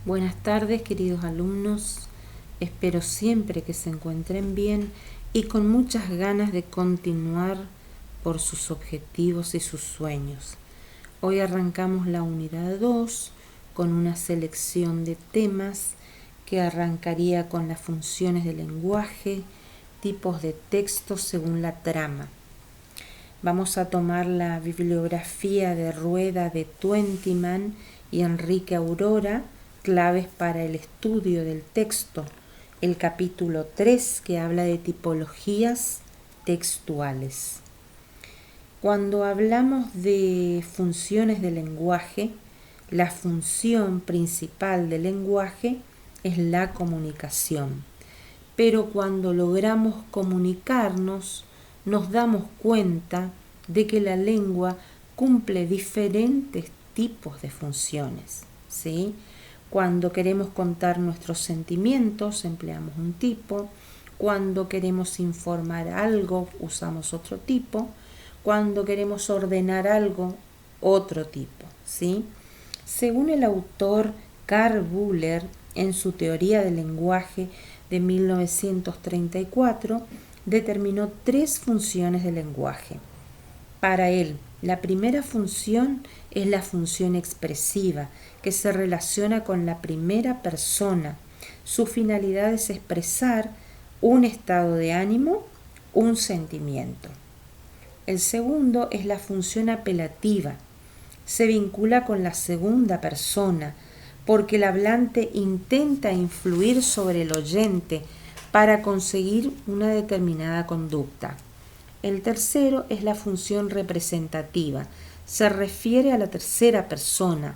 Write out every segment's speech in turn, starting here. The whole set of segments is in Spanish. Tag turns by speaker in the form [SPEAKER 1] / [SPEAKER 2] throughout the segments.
[SPEAKER 1] Buenas tardes, queridos alumnos. Espero siempre que se encuentren bien y con muchas ganas de continuar por sus objetivos y sus sueños. Hoy arrancamos la unidad 2 con una selección de temas que arrancaría con las funciones del lenguaje, tipos de texto según la trama. Vamos a tomar la bibliografía de Rueda de Twentyman y Enrique Aurora, claves para el estudio del texto, el capítulo 3 que habla de tipologías textuales. Cuando hablamos de funciones del lenguaje, la función principal del lenguaje es la comunicación. Pero cuando logramos comunicarnos, nos damos cuenta de que la lengua cumple diferentes tipos de funciones, ¿sí? Cuando queremos contar nuestros sentimientos, empleamos un tipo. Cuando queremos informar algo, usamos otro tipo. Cuando queremos ordenar algo, otro tipo, ¿sí? Según el autor Karl Bühler, en su teoría del lenguaje de 1934, determinó 3 funciones del lenguaje. Para él, la primera función es la función expresiva, que se relaciona con la primera persona. Su finalidad es expresar un estado de ánimo, un sentimiento. El segundo es la función apelativa. Se vincula con la segunda persona, porque el hablante intenta influir sobre el oyente para conseguir una determinada conducta. El tercero es la función representativa. Se refiere a la tercera persona,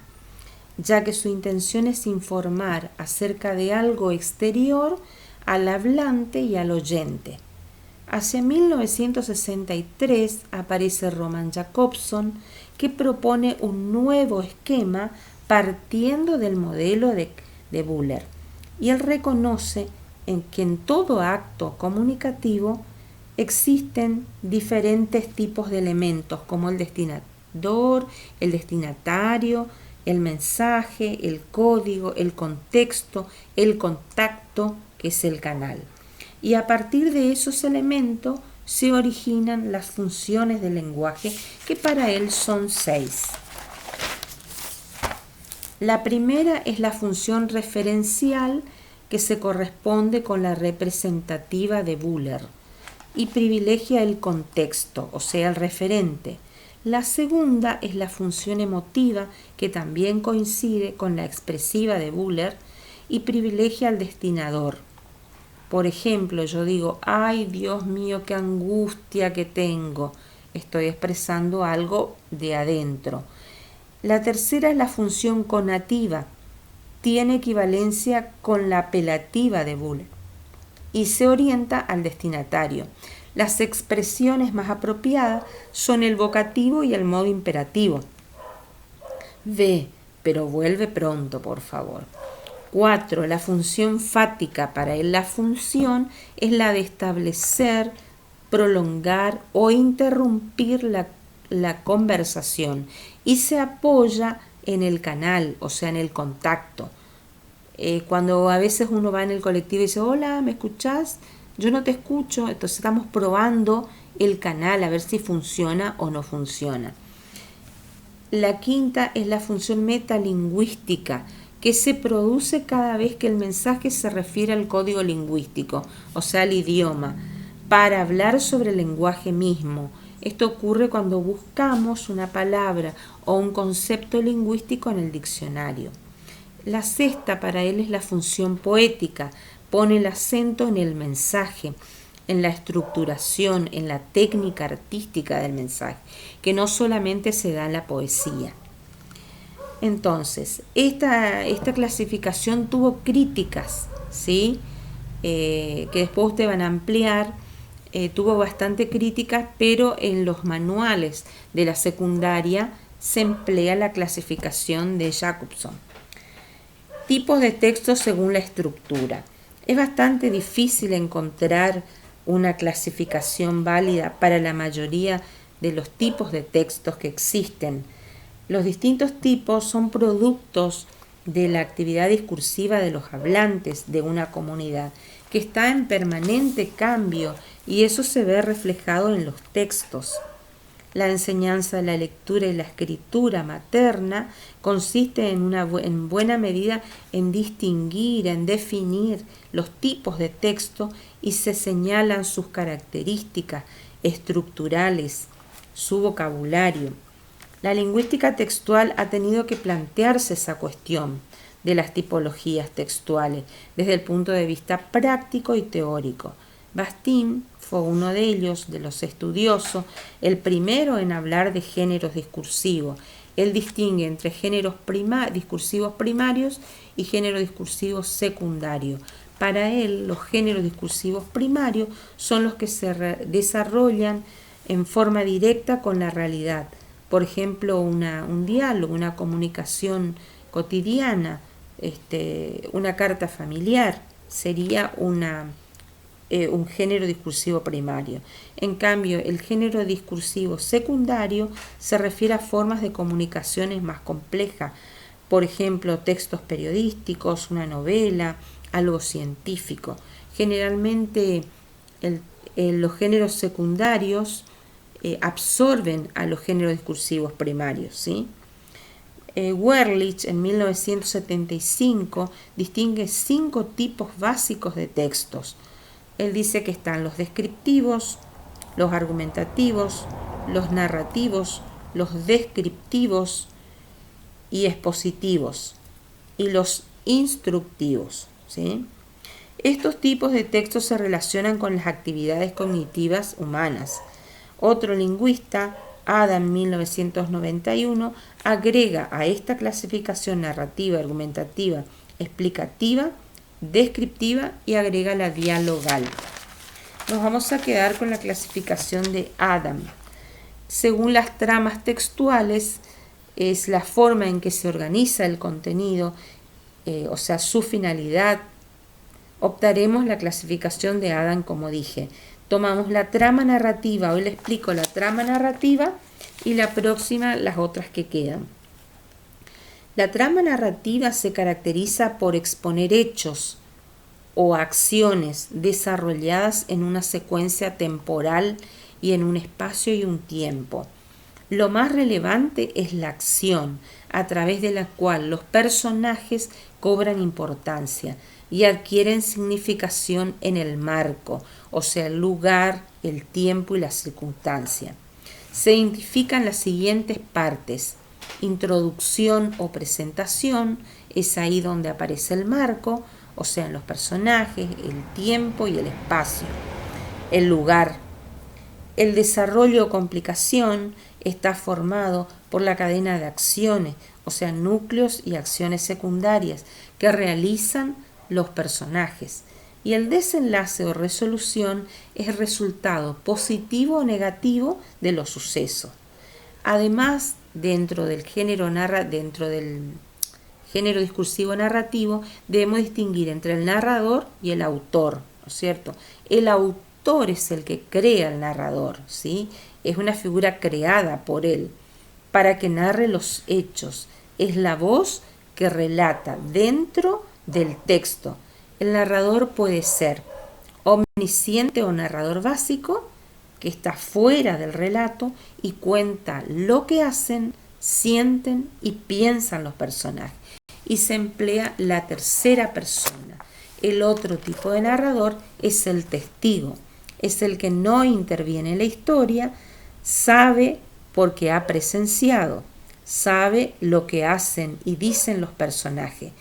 [SPEAKER 1] ya que su intención es informar acerca de algo exterior al hablante y al oyente. Hacia 1963 aparece Roman Jakobson, que propone un nuevo esquema partiendo del modelo de Bühler, y él reconoce que en todo acto comunicativo existen diferentes tipos de elementos, como el destinador, el destinatario, el mensaje, el código, el contexto, el contacto, que es el canal. Y a partir de esos elementos se originan las funciones del lenguaje, que para él son 6. La primera es la función referencial, que se corresponde con la representativa de Bühler y privilegia el contexto, o sea, el referente. La segunda es la función emotiva, que también coincide con la expresiva de Bühler y privilegia al destinador. Por ejemplo, yo digo, ay Dios mío, qué angustia que tengo. Estoy expresando algo de adentro. La tercera es la función conativa. Tiene equivalencia con la apelativa de Bühler y se orienta al destinatario. Las expresiones más apropiadas son el vocativo y el modo imperativo. Ve, pero vuelve pronto, por favor. 4. La función fática. Para él la función es la de establecer, prolongar o interrumpir la conversación y se apoya en el canal, o sea, en el contacto. Cuando a veces uno va en el colectivo y dice, hola, ¿me escuchás? Yo no te escucho, entonces estamos probando el canal a ver si funciona o no funciona. La quinta es la función metalingüística, que se produce cada vez que el mensaje se refiere al código lingüístico, o sea, al idioma, para hablar sobre el lenguaje mismo. Esto ocurre cuando buscamos una palabra o un concepto lingüístico en el diccionario. La sexta para él es la función poética. Pone el acento en el mensaje, en la estructuración, en la técnica artística del mensaje, que no solamente se da en la poesía. Entonces, esta clasificación tuvo críticas, ¿sí? Que después ustedes van a ampliar. Tuvo bastante críticas, pero en los manuales de la secundaria se emplea la clasificación de Jakobson. Tipos de texto según la estructura. Es bastante difícil encontrar una clasificación válida para la mayoría de los tipos de textos que existen. Los distintos tipos son productos de la actividad discursiva de los hablantes de una comunidad, que está en permanente cambio, y eso se ve reflejado en los textos. La enseñanza de la lectura y la escritura materna consiste en buena medida en distinguir, en definir los tipos de texto, y se señalan sus características estructurales, su vocabulario. La lingüística textual ha tenido que plantearse esa cuestión de las tipologías textuales desde el punto de vista práctico y teórico. Bastian fue uno de ellos, de los estudiosos, el primero en hablar de géneros discursivos. Él distingue entre géneros discursivos primarios y géneros discursivos secundarios. Para él, los géneros discursivos primarios son los que se desarrollan en forma directa con la realidad. Por ejemplo, un diálogo, una comunicación cotidiana, una carta familiar, sería un género discursivo primario. En cambio, el género discursivo secundario se refiere a formas de comunicaciones más complejas, por ejemplo, textos periodísticos, una novela, algo científico. Generalmente los géneros secundarios absorben a los géneros discursivos primarios, ¿sí? Werlich en 1975 distingue 5 tipos básicos de textos. Él dice que están los descriptivos, los argumentativos, los narrativos, los descriptivos y expositivos, y los instructivos, ¿sí? Estos tipos de textos se relacionan con las actividades cognitivas humanas. Otro lingüista, Adam, 1991, agrega a esta clasificación narrativa, argumentativa, explicativa, descriptiva, y agrega la dialogal. Nos vamos a quedar con la clasificación de Adam. Según las tramas textuales, es la forma en que se organiza el contenido, o sea, su finalidad. Optaremos la clasificación de Adam, como dije. Tomamos la trama narrativa, hoy le explico la trama narrativa y la próxima las otras que quedan. La trama narrativa se caracteriza por exponer hechos o acciones desarrolladas en una secuencia temporal y en un espacio y un tiempo. Lo más relevante es la acción, a través de la cual los personajes cobran importancia y adquieren significación en el marco, o sea, el lugar, el tiempo y la circunstancia. Se identifican las siguientes partes: introducción o presentación, es ahí donde aparece el marco, o sea, en los personajes, el tiempo y el espacio. El lugar. El desarrollo o complicación está formado por la cadena de acciones, o sea, núcleos y acciones secundarias que realizan los personajes. Y el desenlace o resolución es el resultado positivo o negativo de los sucesos. Además, dentro del género discursivo narrativo, debemos distinguir entre el narrador y el autor, ¿no es cierto? El autor es el que crea al narrador, ¿sí? Es una figura creada por él para que narre los hechos. Es la voz que relata dentro del texto. El narrador puede ser omnisciente o narrador básico, que está fuera del relato y cuenta lo que hacen, sienten y piensan los personajes. Y se emplea la tercera persona. El otro tipo de narrador es el testigo. Es el que no interviene en la historia, sabe porque ha presenciado, sabe lo que hacen y dicen los personajes.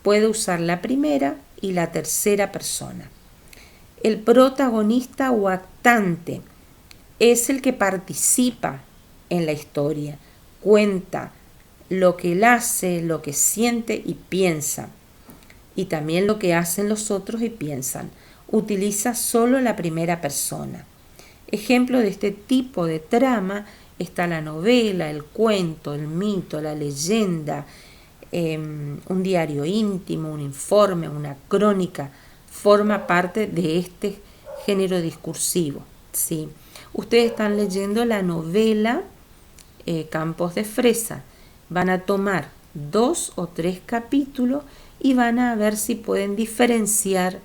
[SPEAKER 1] Puede usar la primera y la tercera persona. El protagonista o actante es el que participa en la historia, cuenta lo que él hace, lo que siente y piensa, y también lo que hacen los otros y piensan. Utiliza solo la primera persona. Ejemplo de este tipo de trama está la novela, el cuento, el mito, la leyenda, un diario íntimo, un informe, una crónica. Forma parte de este género discursivo, ¿sí? Ustedes están leyendo la novela Campos de Fresa. Van a tomar 2 o 3 capítulos y van a ver si pueden diferenciar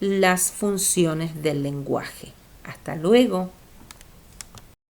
[SPEAKER 1] las funciones del lenguaje. Hasta luego.